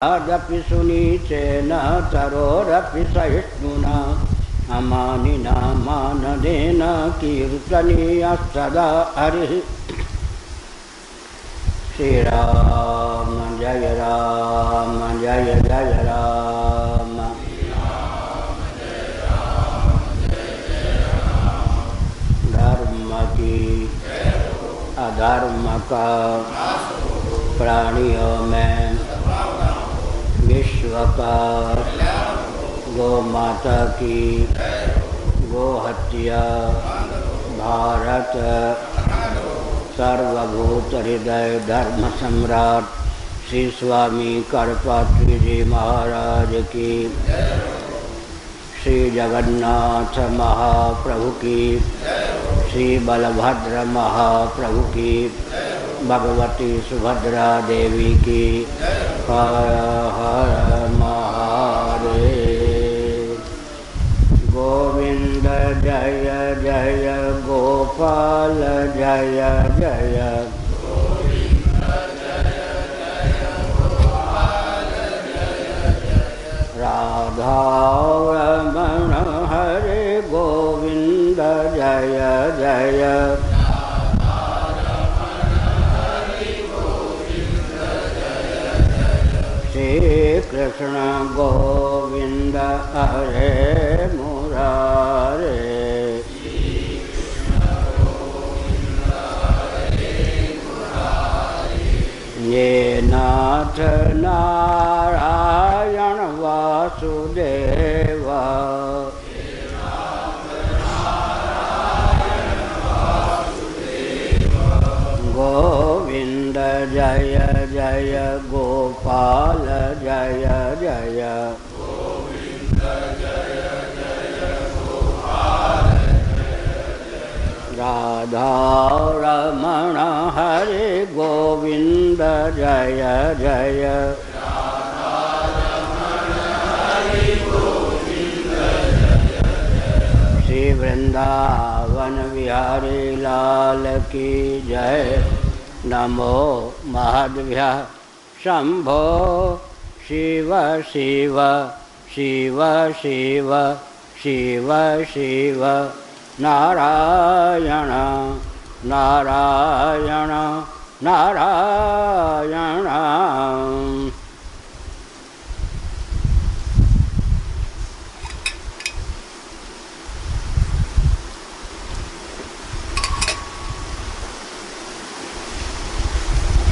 आदपि सुनीचेन तरोरपि सहिष्णुना अमानिना मानदेन कीर्तनीयस्तदा हरिः। श्रीराम जय राम जय जय राम। धर्म की अधर्म का प्राणियों में विश्व का गौ माता की गो हत्या भारत सर्वभूत हृदय धर्म सम्राट श्री स्वामी करपात्री जी महाराज की, श्री जगन्नाथ महाप्रभु की, श्री बलभद्र महाप्रभु की, भगवती सुभद्रा देवी की। हर हर महादेव। गोविंद जय जय गोपाल जय जय। राधा रमण हरे गोविंद जय जय। श्री कृष्ण गोविंद हरे मुरारे। ये नाथ नारायण वासुदेव। गोविंद जय जय गोपाल जय जय। गोविंद जय जय गोपाल राधा रमण हरे गोविंद जय जय। राधा रमण हरे गोविंद जय जय। श्री वृंदावन विहारी लाल की जय। नमो महद्भ्यः शंभो शिव शिव शिव शिव शिव शिव नारायण नारायण नारायण।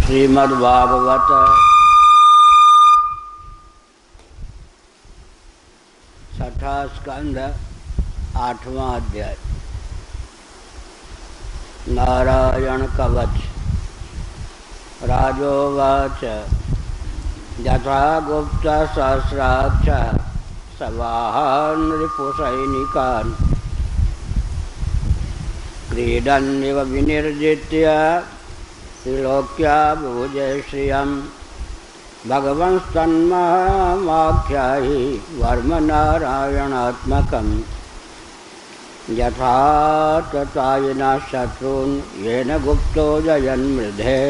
श्रीमद्भागवत छठा स्कंध आठवां अध्याय। नारायण कवच। राजोवाच यथा गुप्त सहस्राक्ष सवाहान् रिपुसैनिकान् क्रीडन्निव विनिर्जित्य त्रिलोक्या भुजे श्रियं भगवंस्तन्महाख्यायि वर्म नारायणात्मकं यथा तथायिना शत्रून् येन गुप्तो जयन्मृधे।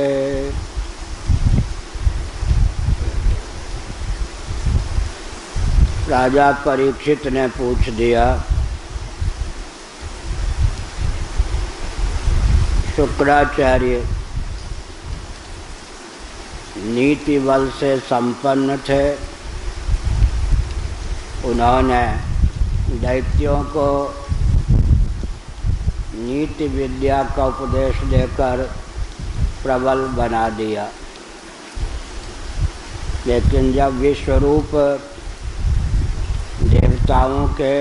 राजा परीक्षित ने पूछ दिया, शुक्राचार्य नीति बल से संपन्न थे। उन्होंने दैत्यों को नीति विद्या का उपदेश देकर प्रबल बना दिया, लेकिन जब विश्वरूप देवताओं के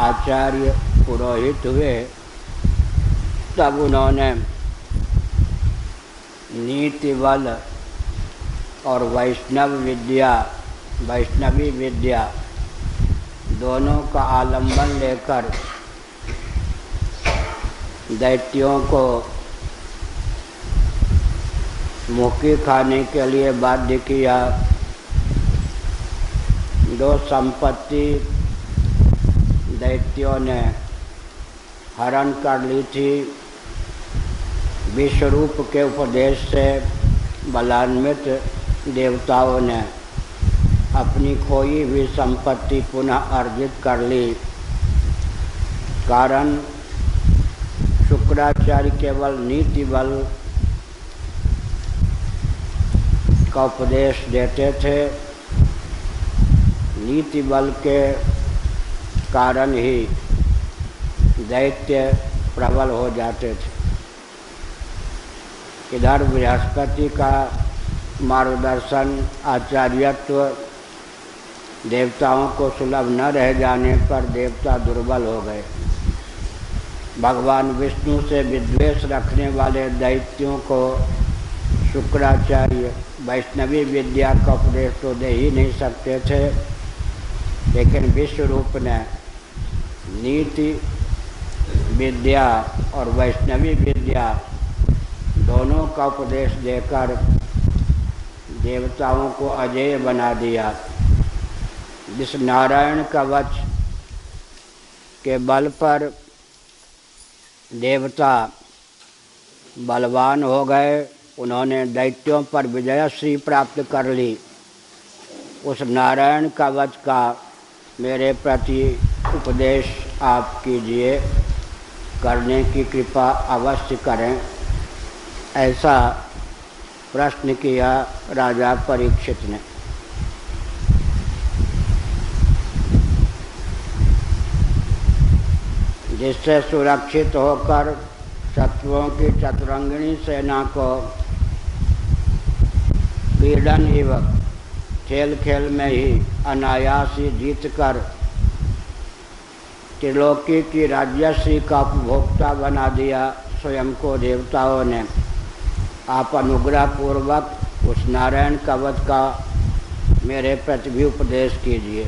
आचार्य पुरोहित हुए तब उन्होंने नीति बल और वैष्णवी विद्या दोनों का आलंबन लेकर दैत्यों को मुक्की खाने के लिए बाध्य किया। दो संपत्ति दैत्यों ने हरण कर ली थी। विश्वरूप के उपदेश से बलान्वित देवताओं ने अपनी खोई हुई संपत्ति पुनः अर्जित कर ली। कारण शुक्राचार्य केवल नीति बल का उपदेश देते थे। नीति बल के कारण ही दैत्य प्रबल हो जाते थे। इधर बृहस्पति का मार्गदर्शन आचार्यत्व देवताओं को सुलभ न रह जाने पर देवता दुर्बल हो गए। भगवान विष्णु से विद्वेष रखने वाले दैत्यों को शुक्राचार्य वैष्णवी विद्या का उपदेश तो दे ही नहीं सकते थे, लेकिन विश्वरूप ने नीति विद्या और वैष्णवी विद्या दोनों का उपदेश देकर देवताओं को अजेय बना दिया। जिस नारायण कवच के बल पर देवता बलवान हो गए, उन्होंने दैत्यों पर विजयश्री प्राप्त कर ली। उस नारायण कवच का मेरे प्रति उपदेश आप कीजिए, करने की कृपा अवश्य करें। ऐसा प्रश्न किया राजा परीक्षित ने। जिससे सुरक्षित होकर शत्रुओं की चतुरंगिणी सेना को पीड़न एवं खेल खेल में ही अनायास ही जीतकर त्रिलोकी की राज्यश्री का उपभोक्ता बना दिया स्वयं को देवताओं ने। आप अनुग्रह पूर्वक उस नारायण कवच का मेरे प्रति भी उपदेश कीजिए।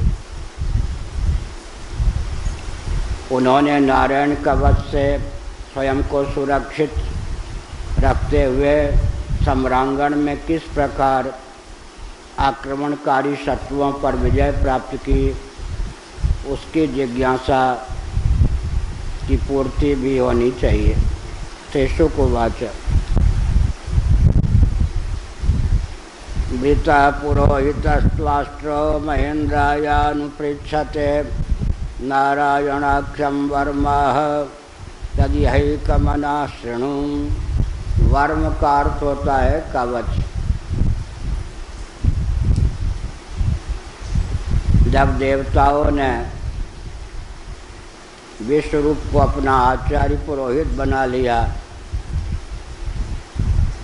उन्होंने नारायण कवच से स्वयं को सुरक्षित रखते हुए सम्रांगण में किस प्रकार आक्रमणकारी शत्रुओं पर विजय प्राप्त की, उसकी जिज्ञासा की पूर्ति भी होनी चाहिए। शुकुवाच वृता पुरोहितस्त्वाष्ट्रो महेन्द्रायानुपृच्छते नारायणाख्यं वर्माः तदिहैकमना शृणु। वर्म का अर्थ होता है कवच। जब देवताओं ने विश्वरूप को अपना आचार्य पुरोहित बना लिया,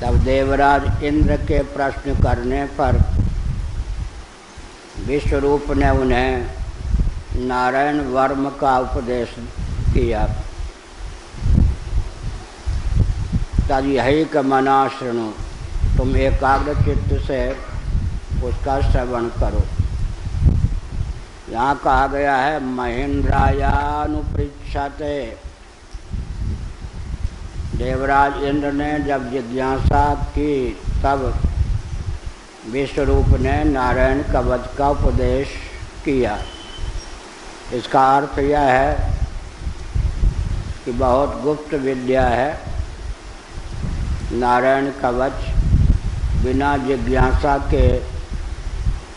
तब देवराज इंद्र के प्रश्न करने पर विश्वरूप ने उन्हें नारायण वर्म का उपदेश किया। तदिहैकमना शृणु, तुम एकाग्र चित्त से उसका श्रवण करो। यहाँ कहा गया है महेन्द्रायानुपृच्छते। देवराज इंद्र ने जब जिज्ञासा की तब विश्वरूप ने नारायण कवच का उपदेश किया। इसका अर्थ यह है कि बहुत गुप्त विद्या है। नारायण कवच बिना जिज्ञासा के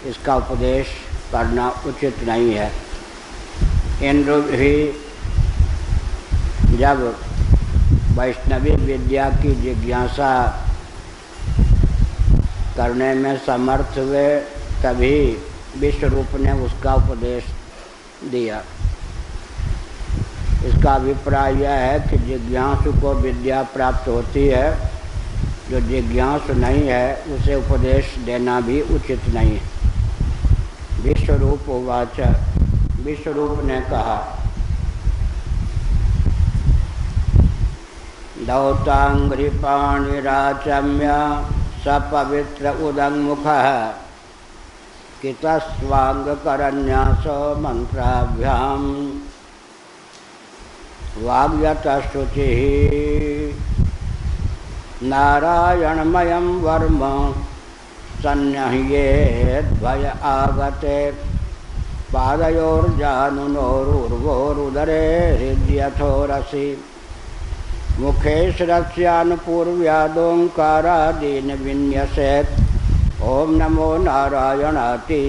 इसका उपदेश करना उचित नहीं है। इंद्र भी जब वैष्णवी विद्या की जिज्ञासा करने में समर्थ हुए, तभी विश्वरूप ने उसका उपदेश दिया। इसका अभिप्राय यह है कि जिज्ञासु को विद्या प्राप्त होती है, जो जिज्ञासु नहीं है उसे उपदेश देना भी उचित नहीं है। विश्वरूप उवाच, विश्वरूप ने कहा दौतांघ्रिपाणिराचम्य सपवित्र उदङ्मुखः कितस्वांगकरन्यास मंत्राभ्याम वाग्यतश्रुचिः नारायणमयं वर्म सन्न्यह्येद्भय आगते पादयोर्जानुनोरुर्वोरुदरे हृद्यथोरसि मुखे शिरस्यानुपूर्व्यादोङ्कारादीन् विन्यसेत्। ओम नमो नारायणाति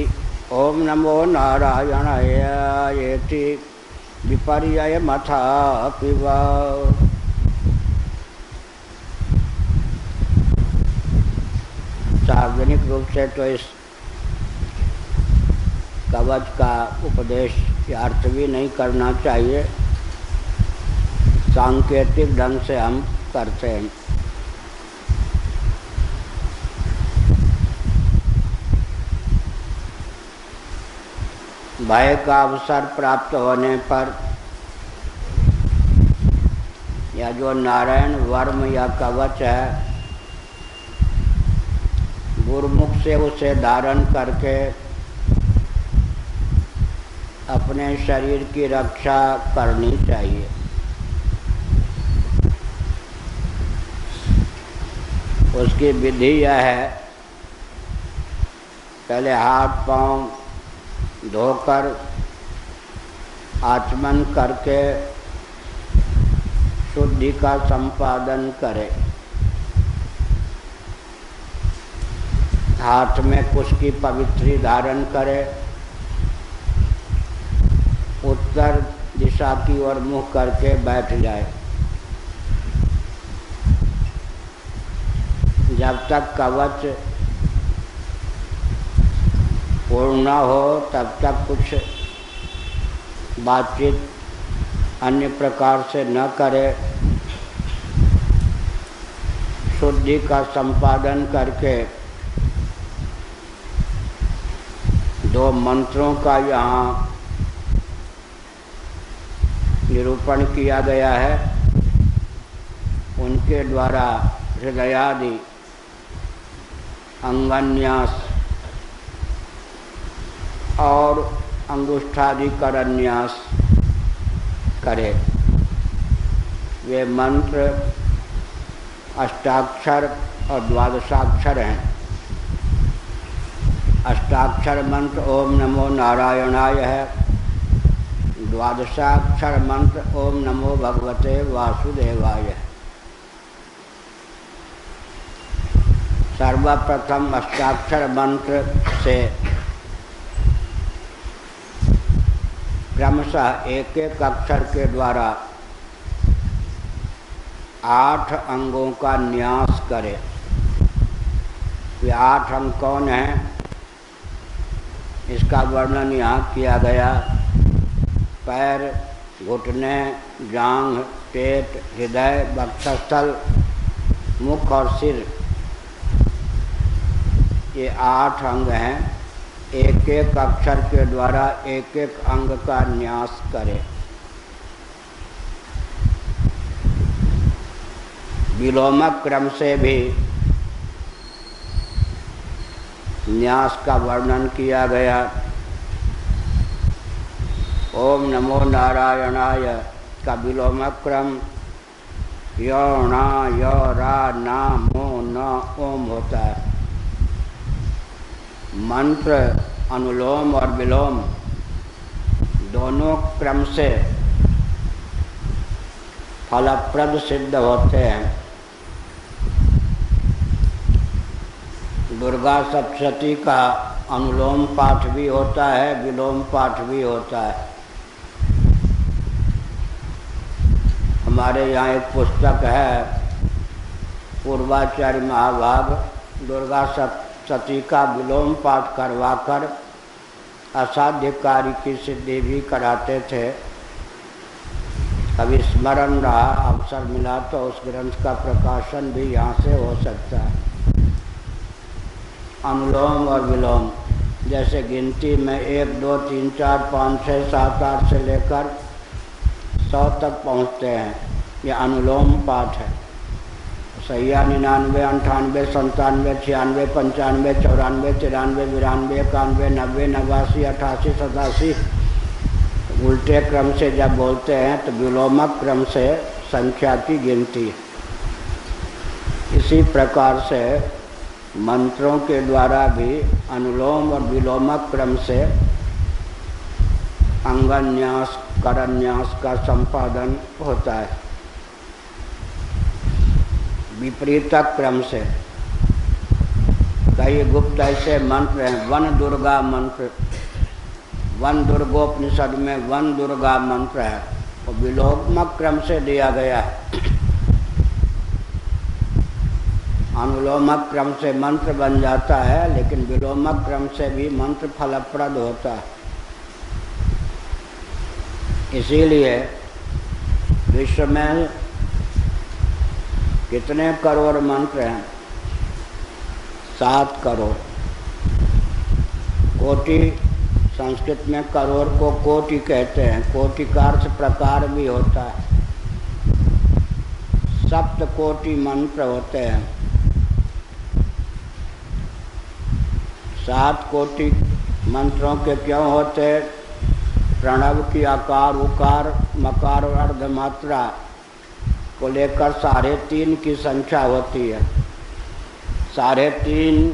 ओम नमो नारायणाय येति विपर्ययमथा पिबा। सार्वजनिक रूप से तो इस कवच का उपदेश या अर्थ भी नहीं करना चाहिए, सांकेतिक ढंग से हम करते हैं। भय का अवसर प्राप्त होने पर या जो नारायण वर्म या कवच है, गुरुमुख से उसे धारण करके अपने शरीर की रक्षा करनी चाहिए। उसकी विधि यह है, पहले हाथ पांव धोकर आचमन करके शुद्धि का संपादन करें। हाथ में कुश की पवित्री धारण करें, उत्तर दिशा की ओर मुँह करके बैठ जाए। जब तक कवच पूर्ण न हो तब तक कुछ बातचीत अन्य प्रकार से न करे। शुद्धि का संपादन करके दो मंत्रों का यहाँ निरूपण किया गया है, उनके द्वारा हृदयादि अंगन्यास और अंगुष्ठादि करन्यास करे। वे मंत्र अष्टाक्षर और द्वादशाक्षर हैं। अष्टाक्षर मंत्र ओम नमो नारायणाय है, द्वादशाक्षर मंत्र ओम नमो भगवते वासुदेवाय है। सर्वप्रथम अष्टाक्षर मंत्र से क्रमशः एक एक अक्षर के द्वारा 8 अंगों का न्यास करें। ये 8 अंग कौन हैं, इसका वर्णन यहाँ किया गया। पैर, घुटने, जांघ, पेट, हृदय, वक्षस्थल, मुख और सिर, ये 8 अंग हैं। एक एक अक्षर के द्वारा एक एक अंग का न्यास करें। विलोमक क्रम से भी न्यास का वर्णन किया गया। ओम नमो नारायणाय का विलोमक क्रम य णा य रा ना मो न ओम होता है। मंत्र अनुलोम और विलोम दोनों क्रम से फलप्रद सिद्ध होते हैं। दुर्गा सप्तशती का अनुलोम पाठ भी होता है, विलोम पाठ भी होता है। हमारे यहाँ एक पुस्तक है, पूर्वाचार्य महाभाग दुर्गा सप्तशती का विलोम पाठ करवाकर असाध्य कार्य की सिद्धि भी कराते थे। कभी स्मरण रहा, अवसर मिला तो उस ग्रंथ का प्रकाशन भी यहाँ से हो सकता है। अनुलोम और विलोम जैसे गिनती में 1 2 3 4 5 6 7 8 से लेकर 100 तक पहुँचते हैं, ये अनुलोम पाठ है। सैया 99 98 97 96 95 94 93 92 91 90 89 88 87 उल्टे क्रम से जब बोलते हैं तो विलोमक क्रम से संख्या की गिनती। इसी प्रकार से मंत्रों के द्वारा भी अनुलोम और विलोमक क्रम से अंगन्यास करन्यास का संपादन होता है। विपरीत क्रम से कई गुप्त ऐसे मंत्र हैं, वन दुर्गा मंत्र वन दुर्गोपनिषद में वन दुर्गा मंत्र है, वो विलोमक क्रम से दिया गया है। अनुलोमक क्रम से मंत्र बन जाता है, लेकिन विलोमक क्रम से भी मंत्र फलप्रद होता है। इसीलिए विश्व में कितने करोड़ मंत्र हैं? 7 करोड़। कोटि, संस्कृत में करोड़ को कोटि कहते हैं। कोटि का अर्थ प्रकार भी होता है। 7 कोटि मंत्र होते हैं। 7 कोटि मंत्रों के क्यों होते? प्रणव की आकार, उकार, मकार और अर्धमात्रा को लेकर 3.5 की संख्या होती है। 3.5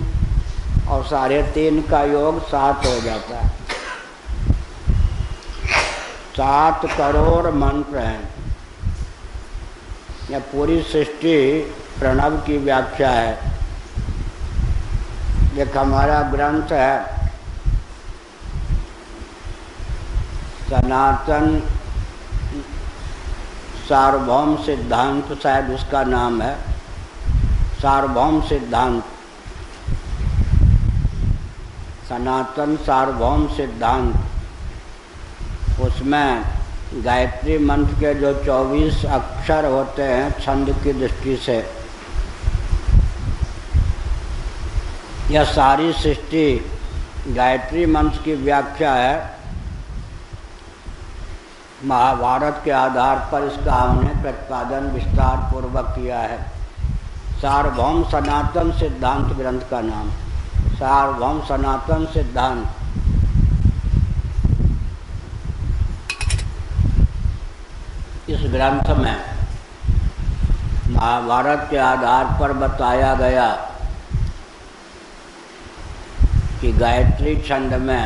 और 3.5 का योग 7 हो जाता है। 7 करोड़ मंत्र हैं। यह पूरी सृष्टि प्रणव की व्याख्या है। एक हमारा ग्रंथ है सनातन सार्वभौम सिद्धांत, शायद उसका नाम है सार्वभौम सिद्धांत, सनातन सार्वभौम सिद्धांत। उसमें गायत्री मंत्र के जो 24 अक्षर होते हैं छंद की दृष्टि से, यह सारी सृष्टि गायत्री मंत्र की व्याख्या है। महाभारत के आधार पर इसका हमने प्रतिपादन विस्तार पूर्वक किया है। सार्वभौम सनातन सिद्धांत ग्रंथ का नाम, सार्वभौम सनातन सिद्धांत। इस ग्रंथ में महाभारत के आधार पर बताया गया कि गायत्री छंद में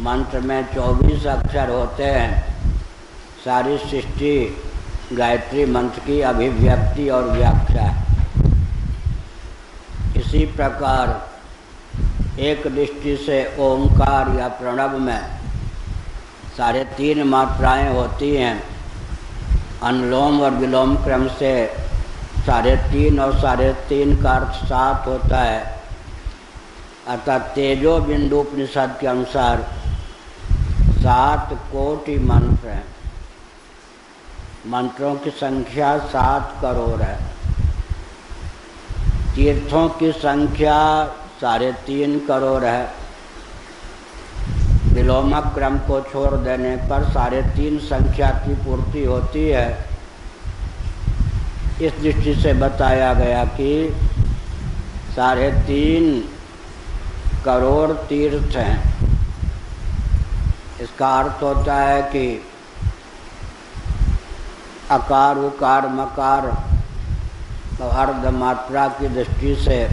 मंत्र में 24 अक्षर होते हैं। सारी सृष्टि गायत्री मंत्र की अभिव्यक्ति और व्याख्या है। इसी प्रकार एक दृष्टि से ओंकार या प्रणव में 3.5 मात्राएं होती हैं। अनुलोम और विलोम क्रम से 3.5 और 3.5 का अर्थ 7 होता है। अतः तेजो बिंदु उपनिषद के अनुसार 7 कोटि मंत्र हैं। मंत्रों की संख्या 7 करोड़ है। तीर्थों की संख्या 3.5 करोड़ है। विलोमक क्रम को छोड़ देने पर 3.5 संख्या की पूर्ति होती है। इस दृष्टि से बताया गया कि 3.5 करोड़ तीर्थ हैं। इसका अर्थ होता है कि अकार, उकार, मकार और अर्धमात्रा की दृष्टि से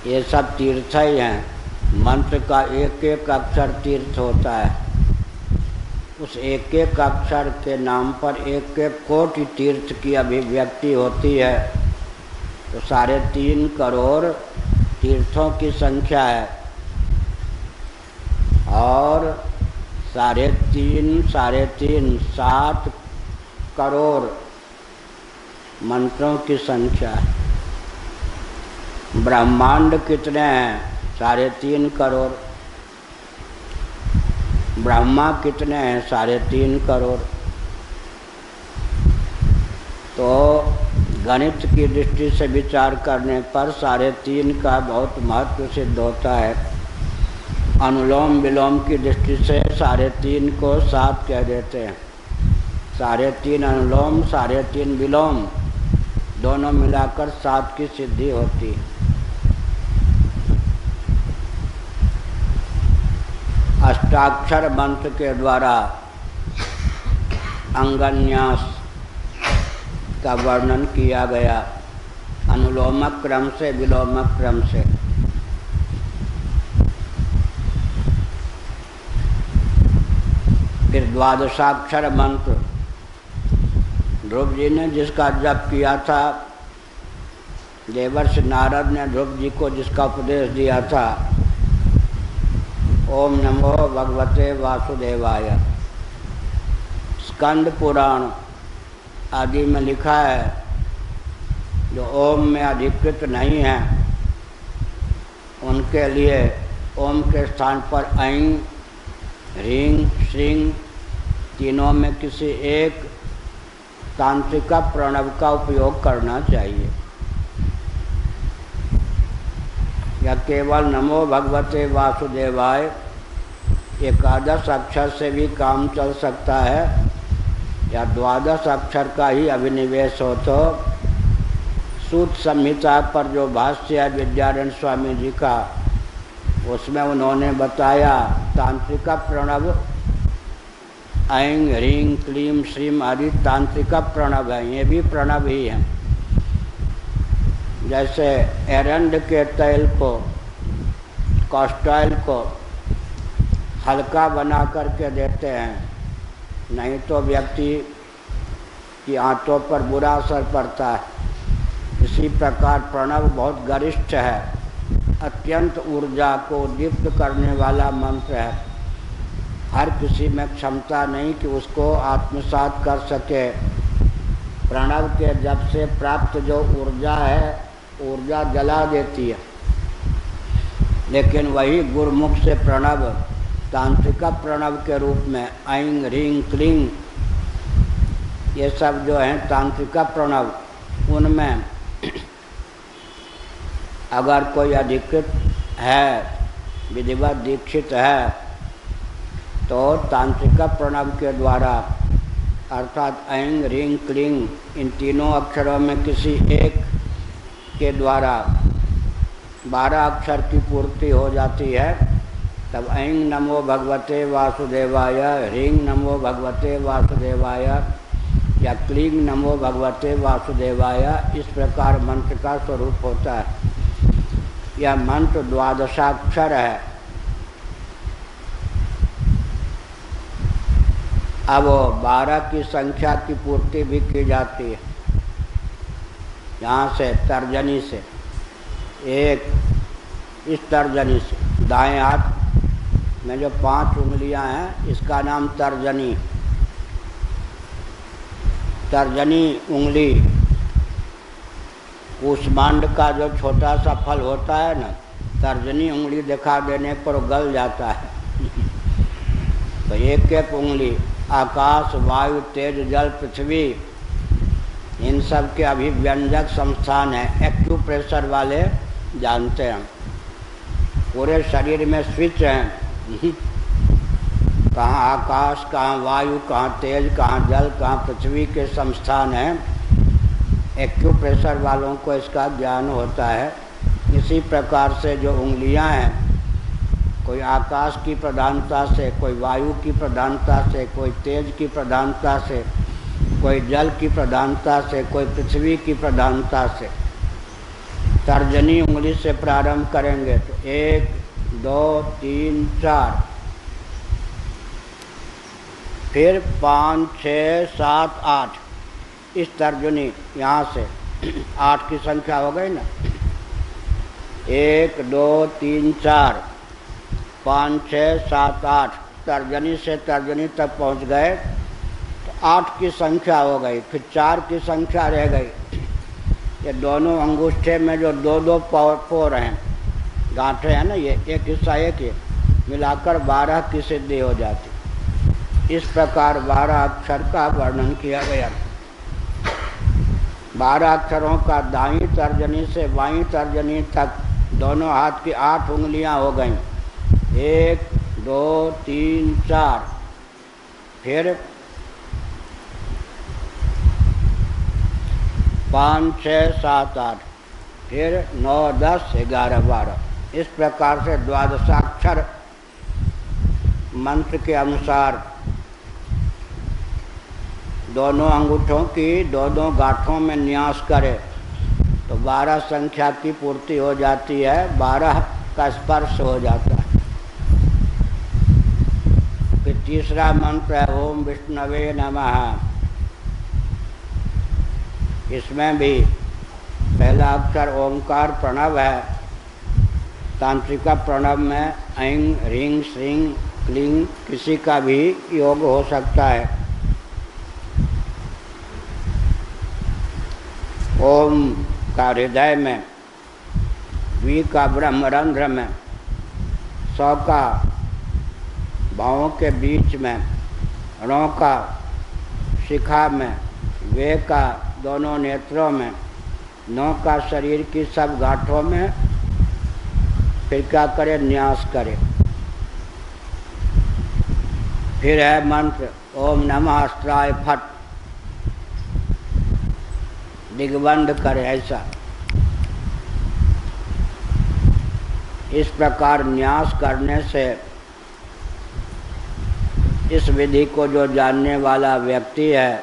ये सब तीर्थ ही हैं। मंत्र का एक एक अक्षर तीर्थ होता है। उस एक एक अक्षर के नाम पर एक एक कोटि तीर्थ की अभिव्यक्ति होती है। तो 3.5 करोड़ तीर्थों की संख्या है और 3.5 7 करोड़ मंत्रों की संख्या है। ब्रह्मांड कितने हैं? 3.5 करोड़। ब्रह्मा कितने हैं? 3.5 करोड़। तो गणित की दृष्टि से विचार करने पर 3.5 का बहुत महत्व सिद्ध होता है। अनुलोम विलोम की दृष्टि से 3.5 को 7 कह देते हैं। 3.5 अनुलोम, 3.5 विलोम, दोनों मिलाकर 7 की सिद्धि होती है। अष्टाक्षर मंत्र के द्वारा अंगन्यास का वर्णन किया गया, अनुलोमक क्रम से, विलोमक क्रम से। फिर द्वादशाक्षर मंत्र ध्रुव जी ने जिसका जप किया था, देवर्षि नारद ने ध्रुव जी को जिसका उपदेश दिया था, ओम नमो भगवते वासुदेवाय। स्कंद पुराण आदि में लिखा है, जो ओम में अधिकृत नहीं है उनके लिए ओम के स्थान पर ऐं, ह्रीं, श्रीं तीनों में किसी एक तांत्रिक प्रणव का उपयोग करना चाहिए, या केवल नमो भगवते वासुदेवाय एकादश अक्षर से भी काम चल सकता है, या द्वादश अक्षर का ही अभिनिवेश हो तो सूत संहिता पर जो भाष्य है विद्यारण्य स्वामी जी का, उसमें उन्होंने बताया तांत्रिक प्रणव ऐं, ह्रीं, क्लीं, श्रीं आदि तांत्रिक प्रणव है, ये भी प्रणव ही है। जैसे एरंड के तेल को, कॉस्टॉइल को हल्का बना करके देते हैं, नहीं तो व्यक्ति की आंतों पर बुरा असर पड़ता है। इसी प्रकार प्रणव बहुत गरिष्ठ है, अत्यंत ऊर्जा को दीप्त करने वाला मंत्र है। हर किसी में क्षमता नहीं कि उसको आत्मसात कर सके। प्रणव के जप से प्राप्त जो ऊर्जा है, ऊर्जा जला देती है, लेकिन वही गुरुमुख से प्रणव तांत्रिक प्रणव के रूप में ऐं, ह्रीं, क्लीं ये सब जो हैं तांत्रिक प्रणव, उनमें अगर कोई अधिकृत है, विधिवत दीक्षित है, तो तांत्रिक प्रणव के द्वारा अर्थात ऐं, ह्रीं, क्लीं इन तीनों अक्षरों में किसी एक के द्वारा 12 अक्षर की पूर्ति हो जाती है। तब ऐं नमो भगवते वासुदेवाय, ह्रीं नमो भगवते वासुदेवाय या क्लीं नमो भगवते वासुदेवाय, इस प्रकार मंत्र का स्वरूप होता है। यह मंत्र द्वादशाक्षर है। अब 12 की संख्या की पूर्ति भी की जाती है। यहाँ से तर्जनी से, एक इस तर्जनी से दाएं हाथ में जो 5 उंगलियां हैं, इसका नाम तर्जनी। तर्जनी उंगली कूष्मांड का जो छोटा सा फल होता है ना, तर्जनी उंगली दिखा देने पर गल जाता है। तो एक एक उंगली आकाश, वायु, तेज, जल, पृथ्वी इन सब के अभिव्यंजक संस्थान है। एक्यूप्रेशर वाले जानते हैं, पूरे शरीर में स्विच हैं, कहाँ आकाश, कहाँ वायु, कहाँ तेज, कहाँ जल, कहाँ पृथ्वी के संस्थान हैं। एक्यूप्रेशर वालों को इसका ज्ञान होता है। इसी प्रकार से जो उंगलियां हैं, कोई आकाश की प्रधानता से, कोई वायु की प्रधानता से, कोई तेज की प्रधानता से, कोई जल की प्रधानता से, कोई पृथ्वी की प्रधानता से। तर्जनी उंगली से प्रारंभ करेंगे तो 1, 2, 3, 4, फिर 5, 6, 7, 8 इस तर्जनी, यहाँ से 8 की संख्या हो गई ना। 1, 2, 3, 4, 5, 6, 7, 8 तर्जनी से तर्जनी तक पहुँच गए तो 8 की संख्या हो गई। फिर 4 की संख्या रह गई। ये दोनों अंगूठे में जो 2-2 पोर हैं, गांठें हैं ना, ये एक हिस्सा एक ही मिलाकर 12 की सिद्धि हो जाती। इस प्रकार 12 अक्षर का वर्णन किया गया। 12 अक्षरों का दाईं तर्जनी से बाईं तर्जनी तक दोनों हाथ की 8 उंगलियां हो गईं। 1, 2, 3, 4, फिर 5, 6, 7, 8, फिर 9, 10, 11, 12 इस प्रकार से द्वादशाक्षर मंत्र के अनुसार दोनों अंगूठों की 2-2 गांठों में न्यास करे तो 12 संख्या की पूर्ति हो जाती है, 12 का स्पर्श हो जाता है। फिर तीसरा मंत्र है ओम विष्णवे नमः। इसमें भी पहला अक्षर ओंकार प्रणव है, तांत्रिका प्रणव में ऐं ह्रीं श्रीं क्लीं किसी का भी योग हो सकता है। ओम का हृदय में, वी का ब्रह्मरंध्र में, सौ का भावों के बीच में, णों का शिखा में, वे का दोनों नेत्रों में, नौ का शरीर की सब गांठों में। फिर क्या करे? न्यास करे। फिर है मंत्र ओम नमः अस्त्राय फट, दिग्बंध करे। ऐसा इस प्रकार न्यास करने से इस विधि को जो जानने वाला व्यक्ति है,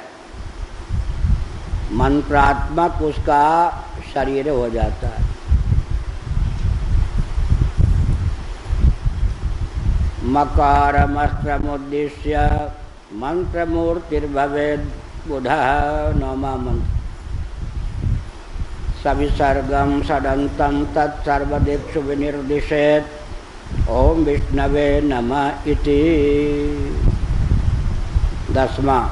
मंत्रात्मक उसका शरीर हो जाता है। मकारमस्त्रमुद्दिश्य मंत्रमूर्तिर्भवेद् बुधः नौमा मंत्र। सविसर्गम सदन्तं तत्सर्वदिक्षु विनिर्दिशेत् ओम विष्णवे नमः इति। 10वां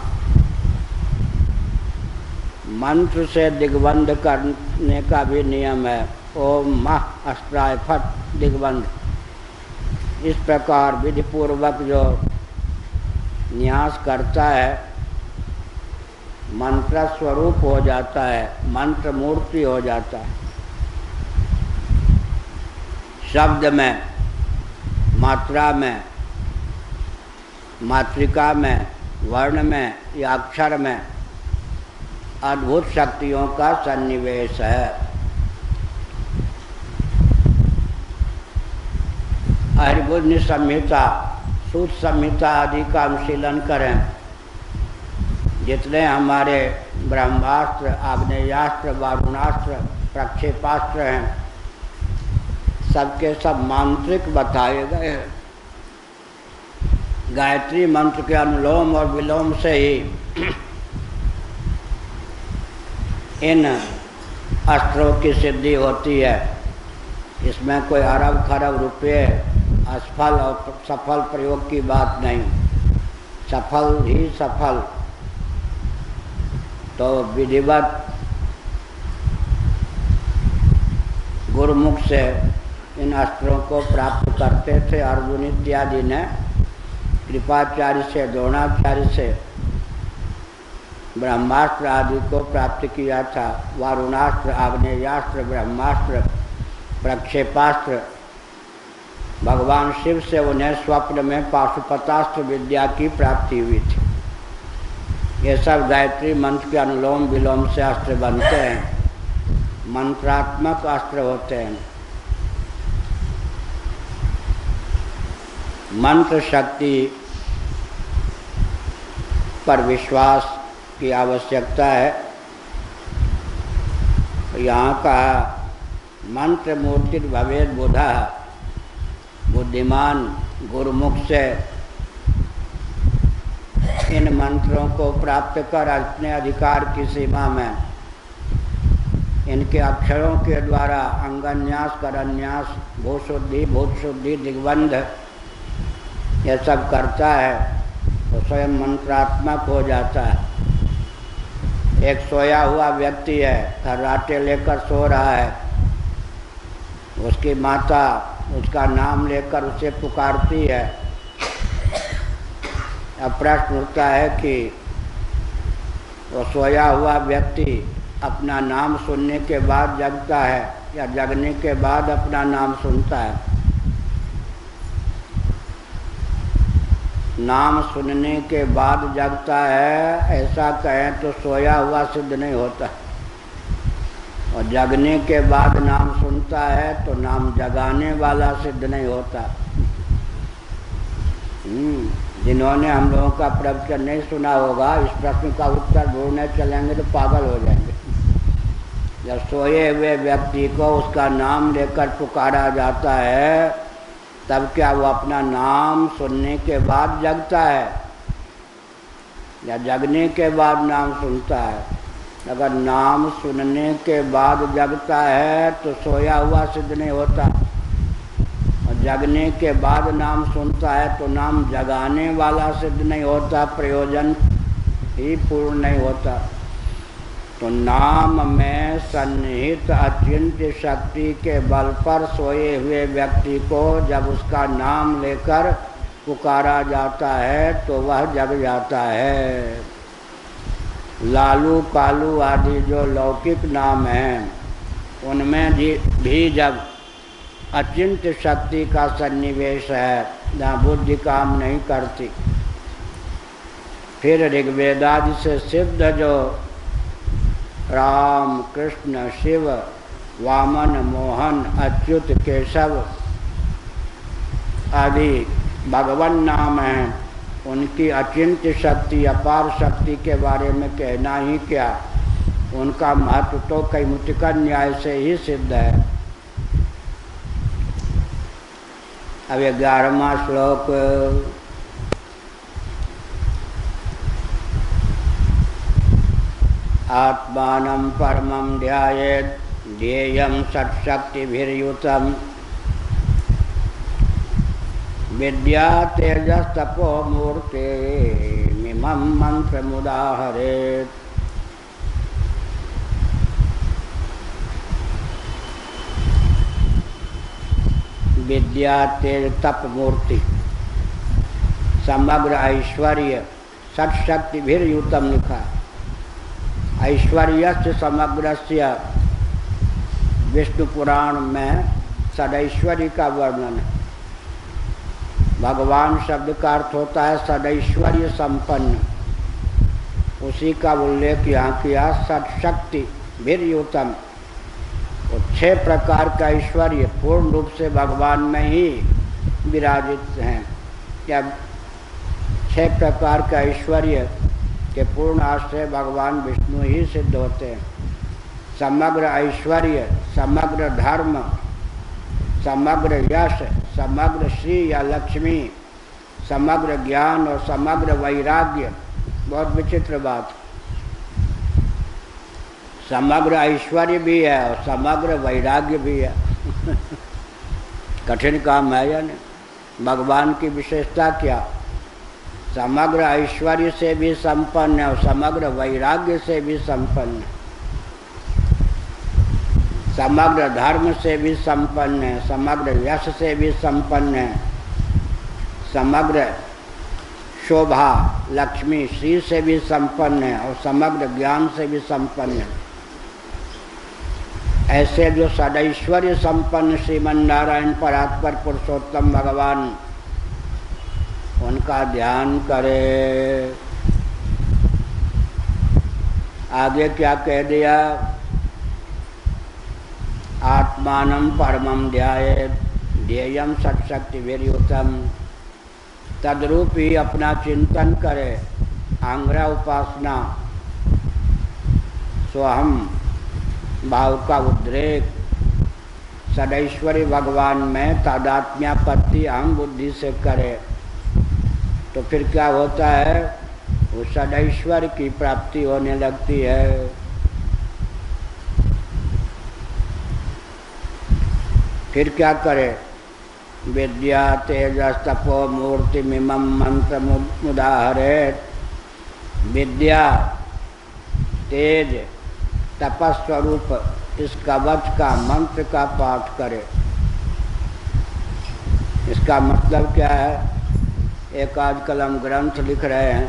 मंत्र से दिग्बंध करने का भी नियम है। ओम मह अस्त्राय फट दिग्बंध। इस प्रकार विधिपूर्वक जो न्यास करता है, मंत्र स्वरूप हो जाता है, मंत्र मूर्ति हो जाता है। शब्द में, मात्रा में, मात्रिका में, वर्ण में या अक्षर में अद्भुत शक्तियों का सन्निवेश है। हरिबुद्धि संहिता, सूत संहिता आदि का अनुशीलन करें। जितने हमारे ब्रह्मास्त्र, आग्नेयास्त्र, वारुणास्त्र, प्रक्षेपास्त्र हैं, सबके सब मांत्रिक बताए गए हैं। गायत्री मंत्र के अनुलोम और विलोम से ही इन अस्त्रों की सिद्धि होती है। इसमें कोई अरब खरब रुपये असफल और सफल प्रयोग की बात नहीं, सफल ही सफल। तो विधिवत गुरुमुख से इन अस्त्रों को प्राप्त करते थे अर्जुन इत्यादि ने। कृपाचार्य से, द्रोणाचार्य से ब्रह्मास्त्र आदि को प्राप्त किया था। वारुणास्त्र, आग्नेयास्त्र, ब्रह्मास्त्र, प्रक्षेपास्त्र। भगवान शिव से उन्हें स्वप्न में पाशुपतास्त्र विद्या की प्राप्ति हुई थी। ये सब गायत्री मंत्र के अनुलोम विलोम से अस्त्र बनते हैं, मंत्रात्मक अस्त्र होते हैं। मंत्र शक्ति पर विश्वास की आवश्यकता है। यहाँ कहा मंत्र मूर्ति भवेद बुधा, बुद्धिमान गुरुमुख से इन मंत्रों को प्राप्त कर अपने अधिकार की सीमा में इनके अक्षरों के द्वारा अंगन्यास, करन्यास, भूशुद्धि, भूतशुद्धि, दिग्बंध यह सब करता है तो स्वयं मंत्रात्मक हो जाता है। एक सोया हुआ व्यक्ति है, खर्राटे लेकर सो रहा है, उसकी माता उसका नाम लेकर उसे पुकारती है। अब प्रश्न उठता है कि वो सोया हुआ व्यक्ति अपना नाम सुनने के बाद जगता है या जगने के बाद अपना नाम सुनता है? नाम सुनने के बाद जगता है, ऐसा कहें तो सोया हुआ सिद्ध नहीं होता। और जगने के बाद नाम सुनता है तो नाम जगाने वाला सिद्ध नहीं होता। जिन्होंने हम लोगों का प्रवचन नहीं सुना होगा, इस प्रश्न का उत्तर ढूंढने चलेंगे तो पागल हो जाएंगे। जब सोए हुए व्यक्ति को उसका नाम लेकर पुकारा जाता है, तब क्या वो अपना नाम सुनने के बाद जगता है या जगने के बाद नाम सुनता है? अगर नाम सुनने के बाद जगता है तो सोया हुआ सिद्ध नहीं होता। जगने के बाद नाम सुनता है तो नाम जगाने वाला सिद्ध नहीं होता, प्रयोजन ही पूर्ण नहीं होता। तो नाम में सन्निहित अचिंत्य शक्ति के बल पर सोए हुए व्यक्ति को जब उसका नाम लेकर पुकारा जाता है तो वह जग जाता है। लालू कालू आदि जो लौकिक नाम हैं उनमें भी जब अचिंत्य शक्ति का सन्निवेश है, जहाँ बुद्धि काम नहीं करती, फिर ऋग्वेदादि से सिद्ध जो राम कृष्ण शिव वामन मोहन अच्युत केशव आदि भगवान नाम हैं, उनकी अचिंत्य शक्ति अपार शक्ति के बारे में कहना ही क्या, उनका महत्व तो कैमुतिक न्याय से ही सिद्ध है। अब 11वां श्लोक। आत्मानं परमं ध्यायेत् ध्येयं षट्शक्तिभिर्युतं विद्या तेजस्तपो मूर्ते मिमं मंत्रमुदाहरेत्। विद्या तेज तप मूर्ति समग्र ऐश्वर्य षट्शक्तिभिर्युतं लिखा। ऐश्वर्यस्य समग्रस्य विष्णु पुराण में सदैश्वर्य का वर्णन है। भगवान शब्द का अर्थ होता है सदैश्वर्य संपन्न, उसी का उल्लेख यहाँ किया। षट्शक्ति भिर्युतम, वो 6 प्रकार का ऐश्वर्य पूर्ण रूप से भगवान में ही विराजित हैं। या 6 प्रकार का ऐश्वर्य के पूर्ण आश्रय भगवान विष्णु ही सिद्ध होते हैं। समग्र ऐश्वर्य, समग्र धर्म, समग्र यश, समग्र श्री या लक्ष्मी, समग्र ज्ञान और समग्र वैराग्य। बहुत विचित्र बात, समग्र ऐश्वर्य भी है और समग्र वैराग्य भी है। कठिन काम है या नहीं? भगवान की विशेषता क्या? समग्र ऐश्वर्य से भी संपन्न है और समग्र वैराग्य से भी संपन्न है, समग्र धर्म से भी संपन्न है, समग्र यश से भी संपन्न है, समग्र शोभा लक्ष्मी श्री से भी संपन्न है और समग्र ज्ञान से भी संपन्न है। ऐसे जो सदैश्वर्य संपन्न श्रीमन्नारायण परात्पर पुरुषोत्तम भगवान, उनका ध्यान करे। आगे क्या कह दिया? आत्मानं परमं ध्यायेत् ध्येयं षट्शक्तिभिर्युतं। तद्रूप ही अपना चिंतन करे, आंग्रह उपासना, स्वहम भाव का उद्रेक, सदैश्वरी भगवान में तादात्म्यापत्ति अहम बुद्धि से करे तो फिर क्या होता है? वो सदैश्वर की प्राप्ति होने लगती है। फिर क्या करे? विद्या तेजस्तपो मूर्ति मिमं मंत्र मुदाहरेत्। विद्या तेज तपस्वरूप इस कवच का मंत्र का पाठ करे। इसका मतलब क्या है? एक आजकल हम ग्रंथ लिख रहे हैं,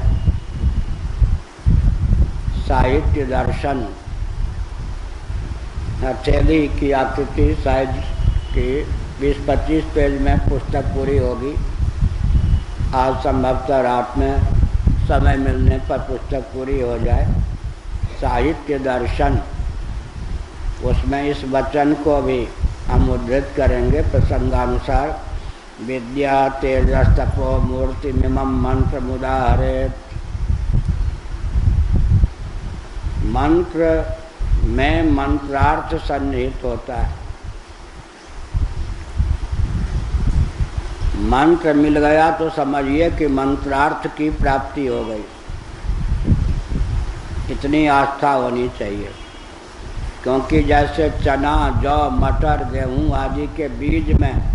साहित्य दर्शन, हथेली की आकृति साइज की 20-25 पेज में पुस्तक पूरी होगी। आज संभवतः रात में समय मिलने पर पुस्तक पूरी हो जाए। साहित्य दर्शन, उसमें इस वचन को भी हम उद्धृत करेंगे प्रसंगानुसार। विद्या तेजस्तपो मूर्ति मिमं मंत्र मुदाहरेत्। मंत्र में मंत्रार्थ सन्निहित होता है। मंत्र मिल गया तो समझिए कि मंत्रार्थ की प्राप्ति हो गई। इतनी आस्था होनी चाहिए, क्योंकि जैसे चना, जौ, मटर, गेहूं आदि के बीज में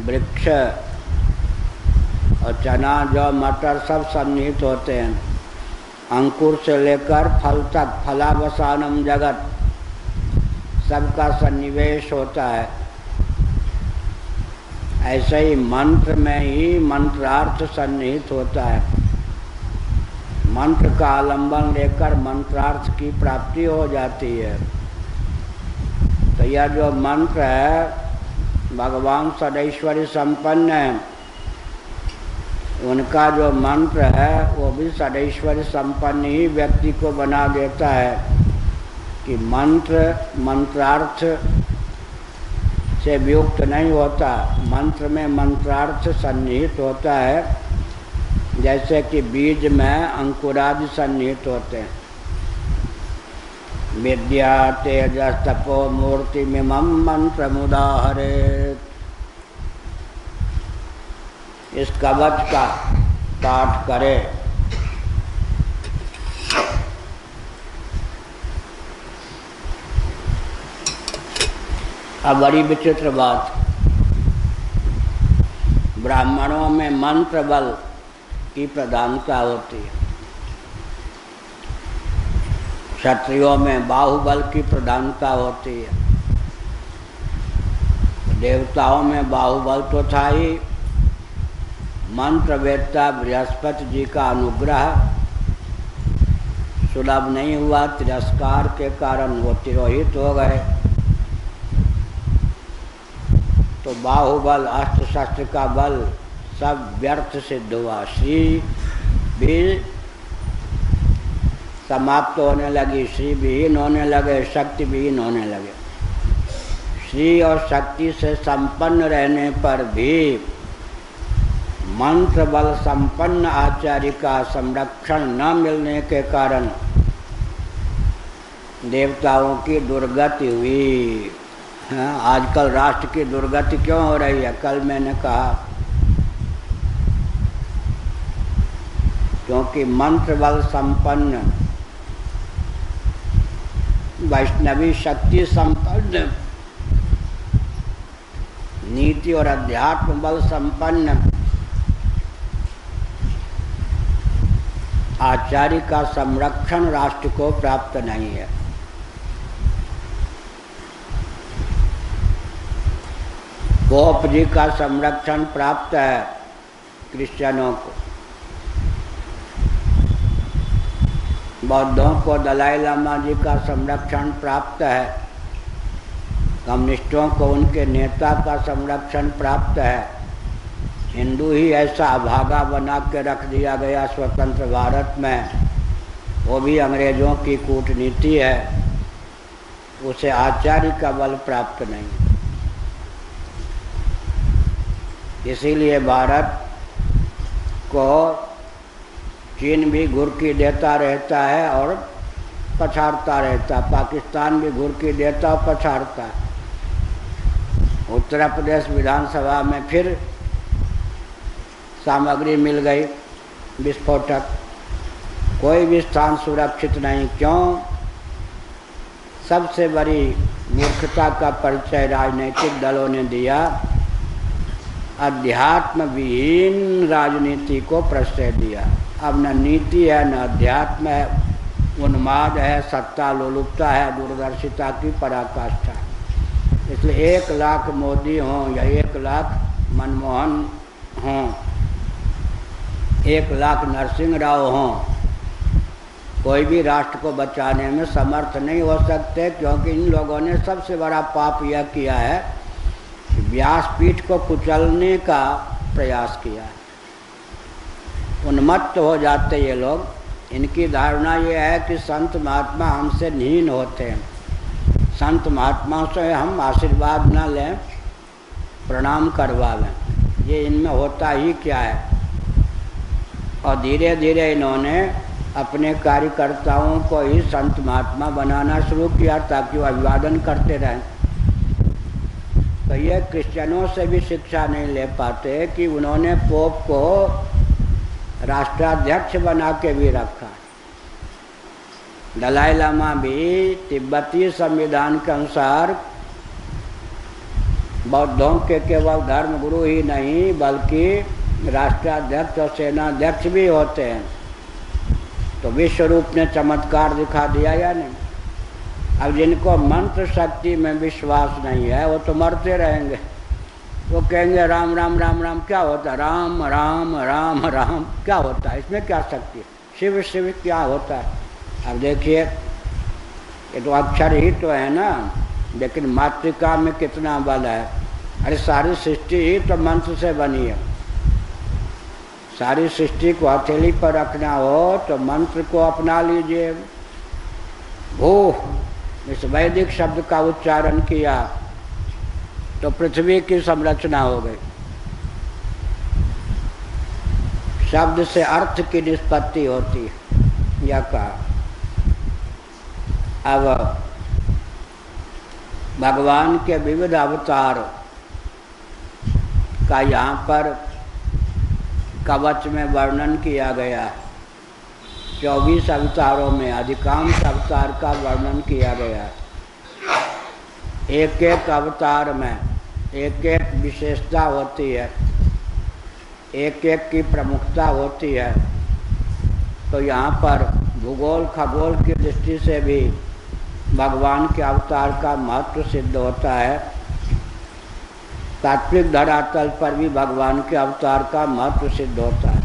वृक्ष और चना जौ मटर सब सन्निहित होते हैं। अंकुर से लेकर फल तक, फलावसानम जगत, सबका सन्निवेश होता है। ऐसे ही मंत्र में ही मंत्रार्थ सन्निहित होता है। मंत्र का आलंबन लेकर मंत्रार्थ की प्राप्ति हो जाती है। तो यह जो मंत्र है भगवान सदैश्वरी संपन्न है, उनका जो मंत्र है वो भी सदैश्वरी संपन्न ही व्यक्ति को बना देता है कि मंत्र मंत्रार्थ से वियुक्त नहीं होता, मंत्र में मंत्रार्थ सन्निहित होता है। जैसे कि बीज में अंकुरादि सन्निहित होते हैं। विद्या तेजस तपो मूर्ति मिमं मंत्र मुदाहरेत्। इस कवच का पाठ करे। अब बड़ी विचित्र बात, ब्राह्मणों में मंत्र बल की प्रधानता होती है, क्षत्रियों में बाहुबल की प्रधानता होती है, देवताओं में बाहुबल तो था ही, मंत्र वेदता बृहस्पति जी का अनुग्रह सुलभ नहीं हुआ, तिरस्कार के कारण वो तिरोहित हो गए। तो बाहुबल अस्त्र शस्त्र का बल सब व्यर्थ सिद्ध हुआ। श्री भी समाप्त होने लगी, श्री विहीन होने लगे, शक्ति विहीन होने लगे। श्री और शक्ति से संपन्न रहने पर भी मंत्र बल संपन्न आचार्य का संरक्षण न मिलने के कारण देवताओं की दुर्गति हुई। आजकल राष्ट्र की दुर्गति क्यों हो रही है? कल मैंने कहा क्योंकि मंत्र बल संपन्न, वैष्णवी शक्ति संपन्न, नीति और अध्यात्म बल संपन्न आचार्य का संरक्षण राष्ट्र को प्राप्त नहीं है। पोप जी का संरक्षण प्राप्त है क्रिश्चियनों को, बौद्धों को दलाई लामा जी का संरक्षण प्राप्त है, कम्युनिस्टों को उनके नेता का संरक्षण प्राप्त है। हिंदू ही ऐसा अभागा बना के रख दिया गया स्वतंत्र भारत में, वो भी अंग्रेज़ों की कूटनीति है, उसे आचार्य का बल प्राप्त नहीं। इसीलिए भारत को चीन भी घुरकी देता रहता है और पछाड़ता रहता, पाकिस्तान भी घुरकी देता और पछाड़ता। उत्तर प्रदेश विधानसभा में फिर सामग्री मिल गई विस्फोटक, कोई भी स्थान सुरक्षित नहीं। क्यों? सबसे बड़ी मूर्खता का परिचय राजनीतिक दलों ने दिया, अध्यात्म विहीन राजनीति को प्रश्रय दिया। अब न नीति है न अध्यात्म है, उन्माद है, सत्ता लोलुपता है, दूरदर्शिता की पराकाष्ठा। इसलिए 1 लाख मोदी हों या 1 लाख मनमोहन हों, 1 लाख नरसिंह राव हों, कोई भी राष्ट्र को बचाने में समर्थ नहीं हो सकते, क्योंकि इन लोगों ने सबसे बड़ा पाप यह किया है कि व्यासपीठ को कुचलने का प्रयास किया है। उन्मत्त हो जाते ये लोग। इनकी धारणा ये है कि संत महात्मा हमसे हीन होते हैं, संत महात्माओं से हम आशीर्वाद न लें, प्रणाम करवावें। ये इनमें होता ही क्या है। और धीरे धीरे इन्होंने अपने कार्यकर्ताओं को ही संत महात्मा बनाना शुरू किया ताकि वो अभिवादन करते रहें। तो ये क्रिश्चियनों से भी शिक्षा नहीं ले पाते कि उन्होंने पोप को राष्ट्राध्यक्ष बना के भी रखा। दलाई लामा भी तिब्बती संविधान के अनुसार बौद्धों के केवल धर्म गुरु ही नहीं बल्कि राष्ट्राध्यक्ष और सेनाध्यक्ष भी होते हैं। तो विश्व रूप ने चमत्कार दिखा दिया या नहीं? अब जिनको मंत्र शक्ति में विश्वास नहीं है वो तो मरते रहेंगे। वो कहेंगे राम राम राम राम, क्या होता है? राम राम राम राम क्या होता है? इसमें क्या शक्ति है? शिव शिव क्या होता है? अब देखिए, ये तो अक्षर ही तो है ना, लेकिन मातृका में कितना बल है। अरे सारी सृष्टि ही तो मंत्र से बनी है। सारी सृष्टि को हथेली पर रखना हो तो मंत्र को अपना लीजिए। भू, इस वैदिक शब्द का उच्चारण किया तो पृथ्वी की संरचना हो गई। शब्द से अर्थ की निष्पत्ति होती है, यह कहा। अब भगवान के विविध अवतार का यहाँ पर कवच में वर्णन किया गया है। 24 अवतारों में अधिकांश अवतार का वर्णन किया गया है। एक एक अवतार में एक एक विशेषता होती है, एक एक की प्रमुखता होती है। तो यहाँ पर भूगोल खगोल की दृष्टि से भी भगवान के अवतार का महत्व सिद्ध होता है। तात्विक धरातल पर भी भगवान के अवतार का महत्व सिद्ध होता है।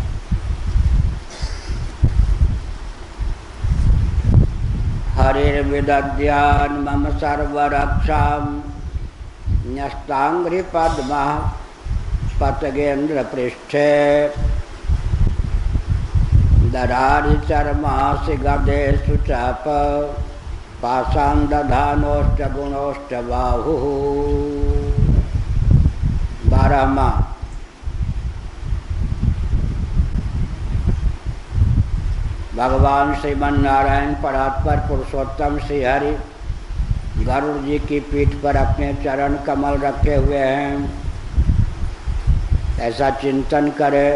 हरिर्विदद्यान् मम सर्वरक्षां न्यस्तांघ्रि पद्मः पतगेन्द्र पृष्ठे दरारि चर्मासि गदेषु चाप पाषाण दधानोश्च गुणोश्च बाहुः। 12वां भगवान श्रीमन नारायण परात्पर पुरुषोत्तम श्री हरि गरुड़ जी की पीठ पर अपने चरण कमल रखे हुए हैं। ऐसा चिंतन करे।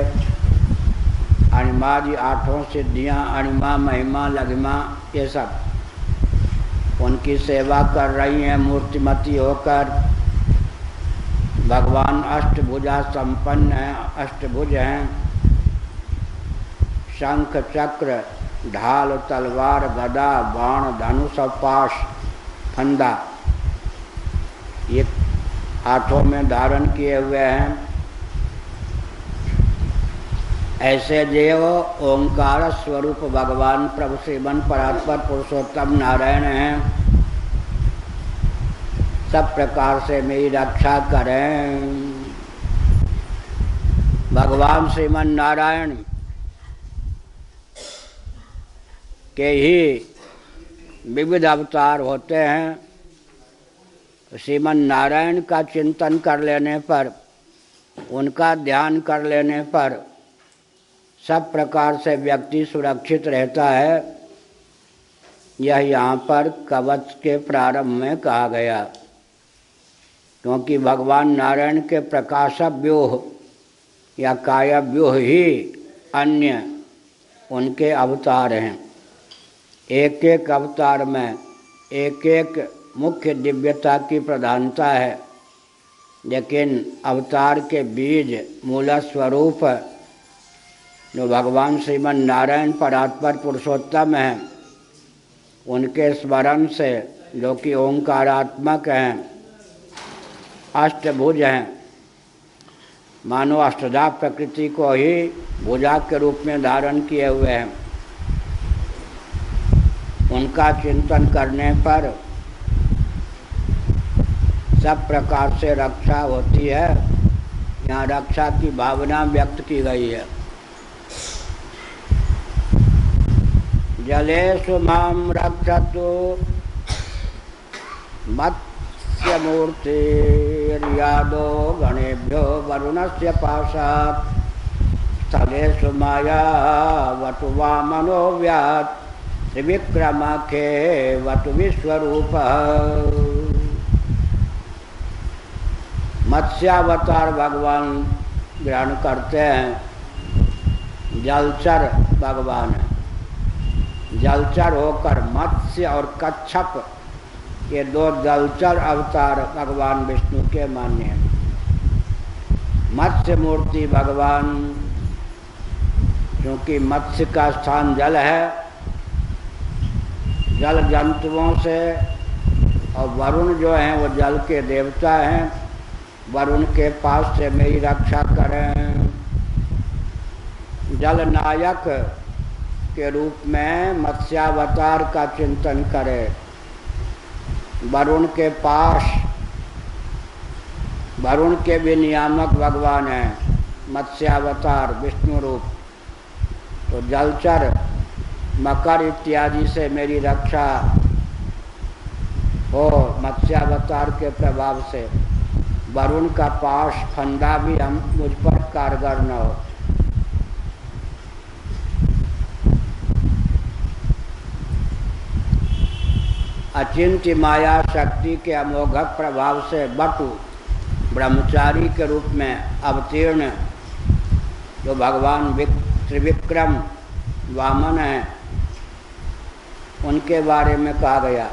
अणिमा जी 8 सिद्धियाँ, अणिमा महिमा लघिमा, ये सब उनकी सेवा कर रही हैं मूर्तिमती होकर। भगवान अष्टभुजा संपन्न हैं, अष्टभुज हैं। शंख चक्र ढाल तलवार गदा बाण धनुष और पाश फंदा ये 8 में धारण किए हुए हैं। ऐसे देव ओंकार स्वरूप भगवान प्रभु श्रीमन परात्पर पुरुषोत्तम नारायण हैं। सब प्रकार से मेरी रक्षा करें। भगवान श्रीमन नारायण के ही विविध अवतार होते हैं। श्रीमन नारायण का चिंतन कर लेने पर, उनका ध्यान कर लेने पर सब प्रकार से व्यक्ति सुरक्षित रहता है। यह यहाँ पर कवच के प्रारंभ में कहा गया, क्योंकि भगवान नारायण के प्रकाश व्यूह या काया व्यूह ही अन्य उनके अवतार हैं। एक एक अवतार में एक एक मुख्य दिव्यता की प्रधानता है, लेकिन अवतार के बीज मूल स्वरूप जो भगवान श्रीमन नारायण परात्पर पुरुषोत्तम हैं, उनके स्मरण से, जो कि ओंकारात्मक हैं, अष्टभुज हैं, मानो अष्टधा प्रकृति को ही भुजा के रूप में धारण किए हुए हैं, उनका चिंतन करने पर सब प्रकार से रक्षा होती है। यहाँ रक्षा की भावना व्यक्त की गई है। जलेषु मां रक्षतु मत्स्यमूर्तिर्यादो गणेभ्यो वरुणस्य पाशात् स्थलेषु मायावतु वामनो व्यात् त्रिविक्रमाख्येवतु विश्वरूपः। मत्स्यावतार भगवान ग्रहण करते हैं। जलचर भगवान है। जलचर होकर मत्स्य और कच्छप ये दो जलचर अवतार भगवान विष्णु के मान्य हैं। मत्स्य मूर्ति भगवान, क्योंकि मत्स्य का स्थान जल है, जल जंतुओं से, और वरुण जो हैं वो जल के देवता हैं, वरुण के पास से मेरी रक्षा करें। जल नायक के रूप में मत्स्यावतार का चिंतन करें। वरुण के पास, वरुण के भी नियामक भगवान हैं, मत्स्यावतार विष्णु रूप, तो जलचर मकर इत्यादि से मेरी रक्षा हो मत्स्यावतार के प्रभाव से। वरुण का पाश फंदा भी हम मुझ पर कारगर न हो। अचिंत्य माया शक्ति के अमोघ प्रभाव से बटु ब्रह्मचारी के रूप में अवतीर्ण जो भगवान त्रिविक्रम वामन हैं, उनके बारे में कहा गया।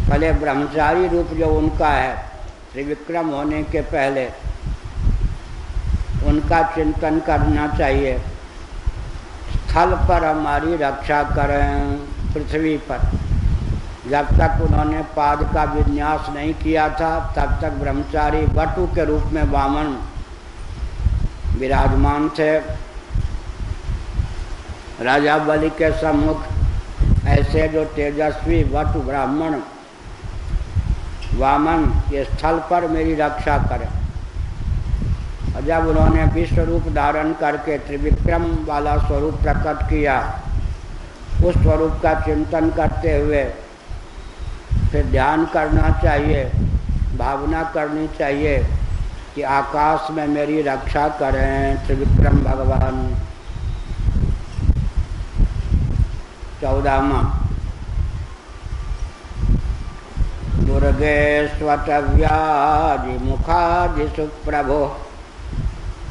पहले ब्रह्मचारी रूप जो उनका है, त्रिविक्रम होने के पहले उनका चिंतन करना चाहिए। स्थल पर हमारी रक्षा करें, पृथ्वी पर। जब तक उन्होंने पाद का विन्यास नहीं किया था, तब तक ब्रह्मचारी बटु के रूप में वामन विराजमान थे। राजा बलि के सम्मुख ऐसे जो तेजस्वी वटु ब्राह्मण वामन के स्थल पर मेरी रक्षा करें। और जब उन्होंने विश्व रूप धारण करके त्रिविक्रम वाला स्वरूप प्रकट किया, उस स्वरूप का चिंतन करते हुए फिर ध्यान करना चाहिए, भावना करनी चाहिए कि आकाश में मेरी रक्षा करें त्रिविक्रम भगवान। 14वां दुर्गे स्वटव्यादि मुखादि सुप्रभो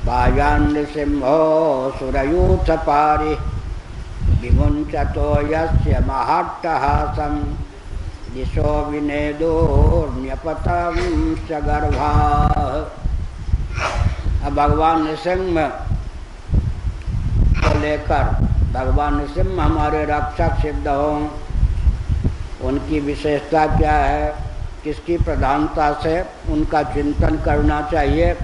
वायान् सिंहो सुरयूथ पारि विमुञ्चतो यस्य महाट्टहासं दिशो विनेदोर्न्यपतं च गर्भाः। अब भगवान नृसिंह को लेकर, भगवान नृसिंह हमारे रक्षक सिद्ध हों, उनकी विशेषता क्या है, किसकी प्रधानता से उनका चिंतन करना चाहिए।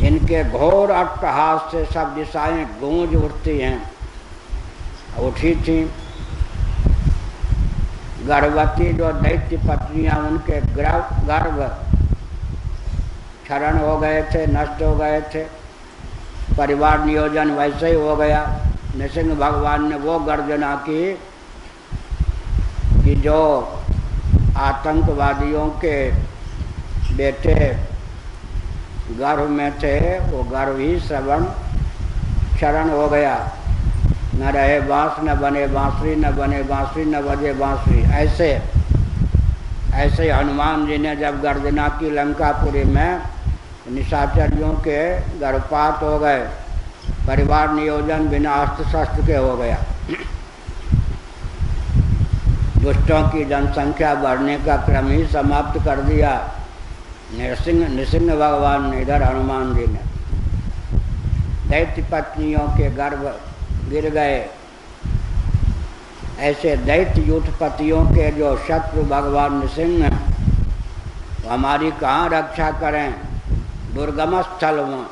इनके घोर अट्टहास से सब दिशाएं गूंज उठती हैं, उठी थी। गर्भवती जो दैत्य पत्नियां, उनके गर्भ क्षरण हो गए थे, नष्ट हो गए थे। परिवार नियोजन वैसे ही हो गया। नृसिंह भगवान ने वो गर्जना की कि जो आतंकवादियों के बेटे गर्भ में थे, वो गर्भ ही श्रवण क्षरण हो गया। न रहे बांस न बने बांसुरी, न बने बांसुरी न बजे बांसुरी। ऐसे हनुमान जी ने जब गर्जना की लंकापुरी में, निशाचरियों के गर्भपात हो गए, परिवार नियोजन बिना अस्त्र शस्त्र के हो गया। दुष्टों की जनसंख्या बढ़ने का क्रम ही समाप्त कर दिया नृसिंह भगवान ने, इधर हनुमान जी ने। दैत्य पत्नियों के गर्भ गिर गए। ऐसे दैत्य युद्धपतियों के जो शत्रु भगवान नृसिंह, हमारी कहाँ रक्षा करें। दुर्गम स्थल में,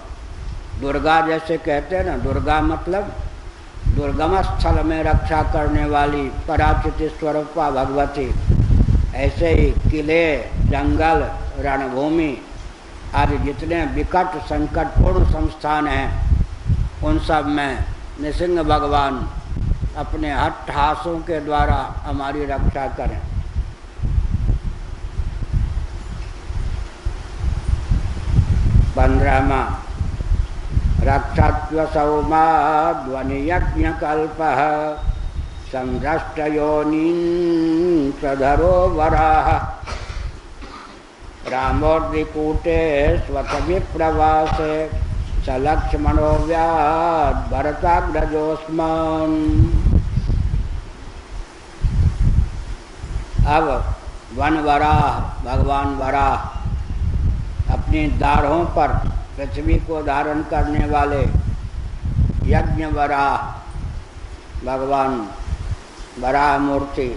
दुर्गा जैसे कहते हैं ना, दुर्गा मतलब दुर्गम स्थल में रक्षा करने वाली पराचित स्वरूपा भगवती। ऐसे ही किले, जंगल, रणभूमि आदि जितने विकट संकटपूर्ण संस्थान हैं, उन सब में नृसिंह भगवान अपने अट्टहासों के द्वारा हमारी रक्षा करें। पंद्रहवां रक्षत्व सौमा ध्वनि यज्ञ कल्पः संभ्रष्टयोनिं प्रधरो वराह रामोर्दिकूटे स्वथ विप्रवासे स लक्ष्मणो व्याद भरताग्रजोऽस्मान्। अब वन वराह भगवान वराह अपनी दाढ़ों पर पृथ्वी को धारण करने वाले यज्ञ वराह भगवान वराह मूर्ति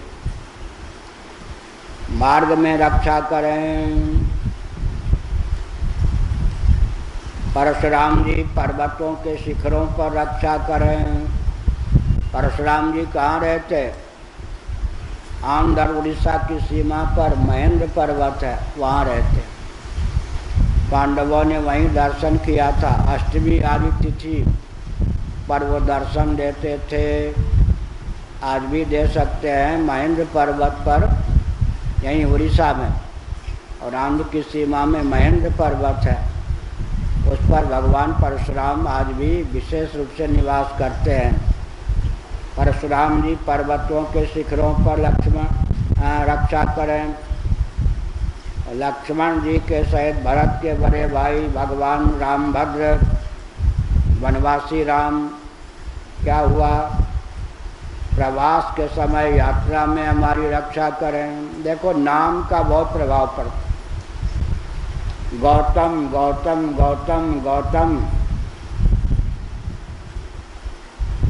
मार्ग में रक्षा करें। परशुराम जी पर्वतों के शिखरों पर रक्षा करें। परशुराम जी कहाँ रहते? आंध्र उड़ीसा की सीमा पर महेंद्र पर्वत है, वहाँ रहते। पांडवों ने वहीं दर्शन किया था। अष्टमी आदि तिथि पर वो दर्शन देते थे। आज भी दे सकते हैं महेंद्र पर्वत पर, यहीं उड़ीसा में, और आंध्र की सीमा में महेंद्र पर्वत है। उस पर भगवान परशुराम आज भी विशेष रूप से निवास करते हैं। परशुराम जी पर्वतों के शिखरों पर रक्षा करें। लक्ष्मण जी के सहित भरत के बड़े भाई भगवान रामभद्र वनवासी राम क्या हुआ, प्रवास के समय यात्रा में हमारी रक्षा करें। देखो नाम का बहुत प्रभाव पड़ता। गौतम गौतम गौतम गौतम,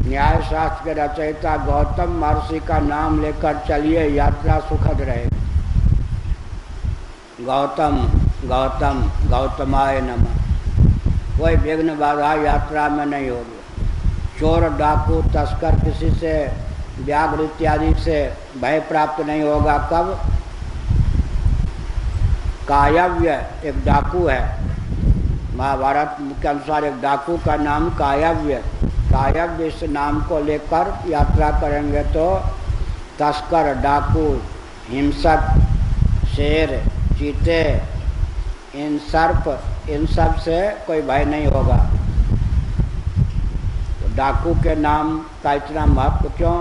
न्याय शास्त्र के रचयिता गौतम महर्षि का नाम लेकर चलिए, यात्रा सुखद रहेगी। गौतम गौतम गौतमाय नमः, कोई विघ्न बाधा यात्रा में नहीं होगी। चोर डाकू तस्कर किसी से व्याघ्र इत्यादि से भय प्राप्त नहीं होगा। कब? कायव्य एक डाकू है, महाभारत के अनुसार एक डाकू का नाम कायव्य। कायव्य इस नाम को लेकर यात्रा करेंगे तो तस्कर, डाकू, हिंसक, शेर, चीते, इन सब से कोई भय नहीं होगा। तो डाकू के नाम का इतना महत्व क्यों?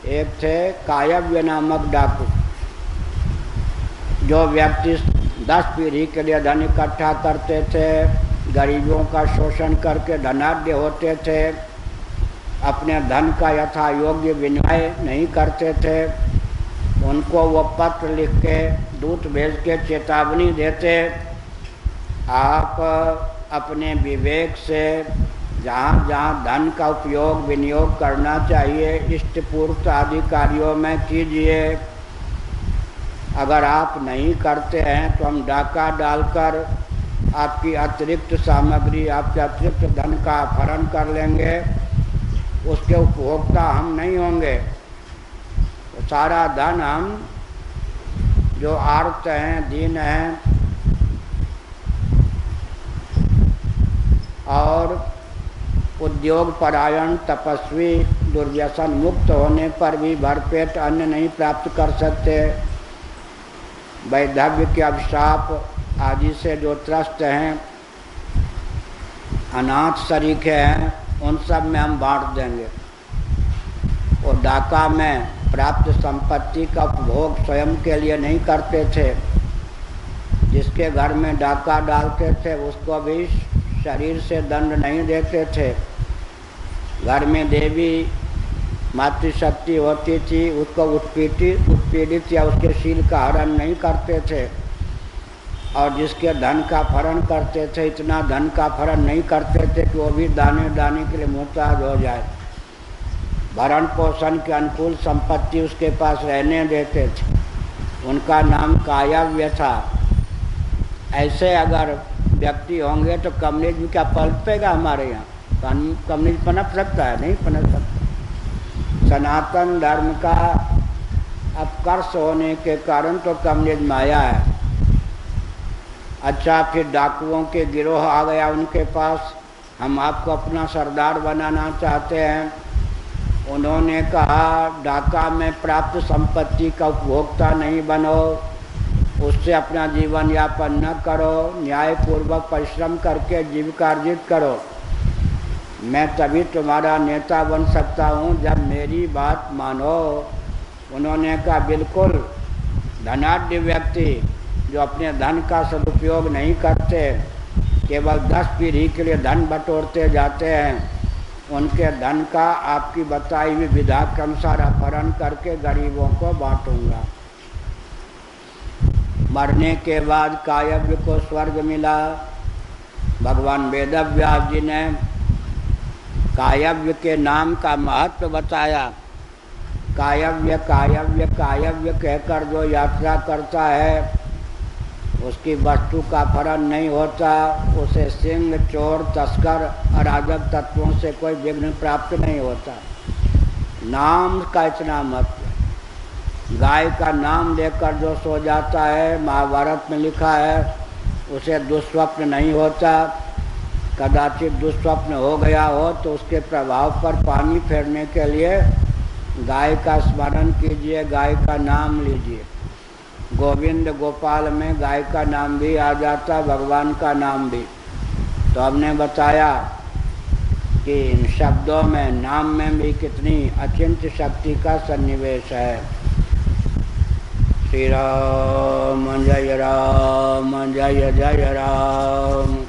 एक थे कायव्य नामक डाकू, जो व्यक्ति 10 पीढ़ी के लिए धन इकट्ठा करते थे, गरीबों का शोषण करके धनाढ्य होते थे, अपने धन का यथा योग्य विनिमय नहीं करते थे, उनको वो पत्र लिख के दूत भेज के चेतावनी देते, आप अपने विवेक से जहाँ जहाँ धन का उपयोग विनियोग करना चाहिए इष्ट पूर्त आदि कार्यों में कीजिए। अगर आप नहीं करते हैं तो हम डाका डालकर आपकी अतिरिक्त सामग्री, आपके अतिरिक्त धन का अपहरण कर लेंगे, उसके उपभोक्ता हम नहीं होंगे। तो सारा धन हम जो आर्त हैं, दीन हैं और उद्योग परायण तपस्वी दुर्व्यसन मुक्त होने पर भी भरपेट अन्न नहीं प्राप्त कर सकते, वैधव्य के अभिशाप आदि से जो त्रस्त हैं, अनाथ शरीके हैं, उन सब में हम बांट देंगे। और डाका में प्राप्त संपत्ति का उपभोग स्वयं के लिए नहीं करते थे। जिसके घर में डाका डालते थे उसको भी शरीर से दंड नहीं देते थे। घर में देवी मातृशक्ति होती थी, उसको उत्पीड़ित या उसके शील का हरण नहीं करते थे। और जिसके धन का अपहरण करते थे, इतना धन का अपहरण नहीं करते थे कि वो भी दाने दाने के लिए मोहताज हो जाए। भरण पोषण के अनुकूल संपत्ति उसके पास रहने देते थे। उनका नाम कायव्य था। ऐसे अगर व्यक्ति होंगे तो कम्युनिज्म क्या पनपेगा हमारे यहाँ? कम्युनिज्म पनप सकता है? नहीं पनप सकता। सनातन धर्म का अपकर्ष होने के कारण तो कम्युनिज्म आया है। अच्छा, फिर डाकुओं के गिरोह आ गया उनके पास, हम आपको अपना सरदार बनाना चाहते हैं। उन्होंने कहा डाका में प्राप्त संपत्ति का उपभोक्ता नहीं बनो, उससे अपना जीवन यापन न करो, न्यायपूर्वक परिश्रम करके जीविका अर्जित करो। मैं तभी तुम्हारा नेता बन सकता हूँ जब मेरी बात मानो। उन्होंने कहा बिल्कुल, धनाढ्य व्यक्ति जो अपने धन का सदुपयोग नहीं करते, केवल 10 पीढ़ी के लिए धन बटोरते जाते हैं, उनके धन का आपकी बताई हुई विधा के अनुसार अपहरण करके गरीबों को बांटूंगा। मरने के बाद कायव्य को स्वर्ग मिला। भगवान वेदव्यास जी ने कायव्य के नाम का महत्व बताया। कायव्य कायव्य कायव्य कहकर जो यात्रा करता है उसकी वस्तु का फलन नहीं होता, उसे सिंह, चोर, तस्कर, अराजक तत्वों से कोई विघ्न प्राप्त नहीं होता। नाम का इतना महत्व। गाय का नाम लेकर जो सो जाता है, महाभारत में लिखा है, उसे दुस्वप्न नहीं होता। कदाचित दुस्वप्न हो गया हो तो उसके प्रभाव पर पानी फेरने के लिए गाय का स्मरण कीजिए, गाय का नाम लीजिए। गोविंद गोपाल में गाय का नाम भी आ जाता, भगवान का नाम भी। तो हमने बताया कि इन शब्दों में, नाम में भी कितनी अचिंत्य शक्ति का सन्निवेश है। श्री राम जय जय राम।